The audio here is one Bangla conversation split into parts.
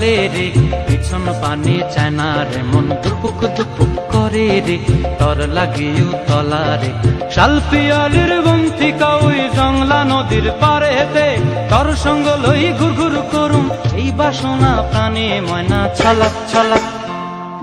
চলে রে, পিছন পানে চায় না রে, মন দুপুক দুপুক করে রে, তর লাগিও তলা রে। শাল পিয়ালির বন্তিকা ওই জংলা নদীর পারেতে, তর সঙ্গ লই ঘুর ঘুর করুম এই বাসনা প্রাণে। ময়না ছলাক ছলাক,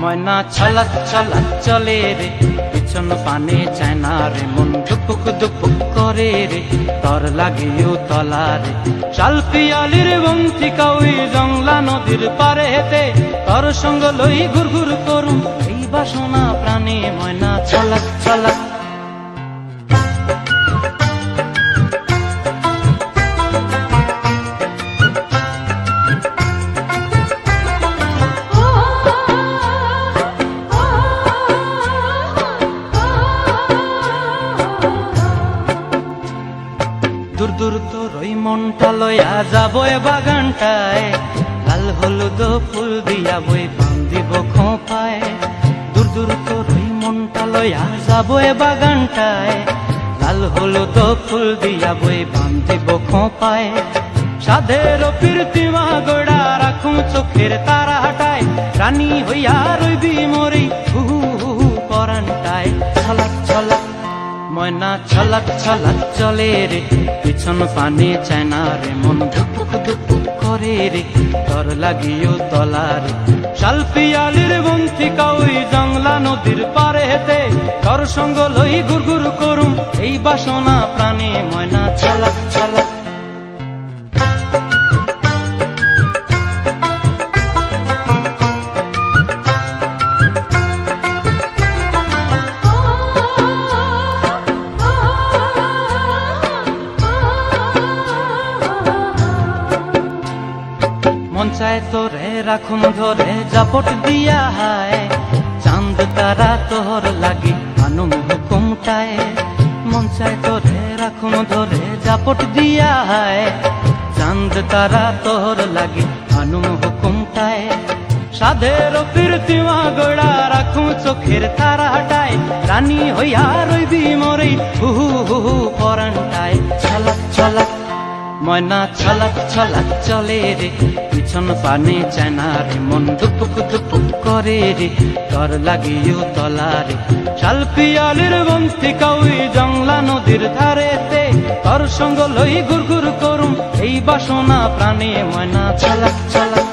ময়না ছলাক ছলাক চলে রে, পিছন পানে চায় না রে, মন দুপুক দুপুক করে রে, তর লাগিও তলা রে। শাল পিয়ালির বন্তিকা ওই জংলা নদীর পারেতে, তর সঙ্গ লই ঘুর ঘুর করুম এই বাসনা প্রাণে। ময়না ছলাক ছলাক। দূর দূর তোর ওই মনটা লয়া যাবো এ বাগানটায়, লাল হলুদ ফুল দিয়া বই বান্ধিব খোঁপায়। দূর দূর তোর ওই মনটা লয়া যাবো এ বাগানটায়, লাল হলুদ ফুল দিয়া বই বান্ধিব খোঁপায়। সাধের প্রীতিমা গোড়া রাখুম চোখের তারা হাটায়, রানী হইয়া রইবি মরি হু হু পরানটায়। ছলাক ছলাক, ময়না ছলাক ছলাক চলে রে, পিছন পানে চায় না রে, মন ধুপুক ধুপুক করে রে, তর লাগিও তলা রে। শাল পিয়ালির বন্তিকা ওই জংলা নদীর পারেতে, তর সঙ্গ লই ঘুর ঘুর করুম এই বাসনা প্রাণে। ময়না ছলাক ছলাক। মন চায় তোরে রাখুন ধরে জাপট দিয়া হায়, চাঁদ তারা তোর লাগি আনুম হুকুমটায়। মন চায় তোরে রাখুন ধরে জাপট দিয়া হায়, চাঁদ তারা তোর লাগি আনুম হুকুমটায়। সাধের প্রীতিমা গোড়া রাখুম চোখের তারা হাটায়, রানী হইয়া রইবি মরি হু হু পরানটায়। ছলাক ছলাক, ময়না ছলাক ছলাক চলে রে, পিছন পানে চায় না রে, মন দুপুক দুপুক করে রে, তর লাগিও তলা রে। শাল পিয়ালির বন্তিকা ওই জংলা নদীর ধারেতে, তর সঙ্গ লই ঘুর ঘুর করুম এই বাসনা প্রাণে। ময়না ছলাক ছলাক।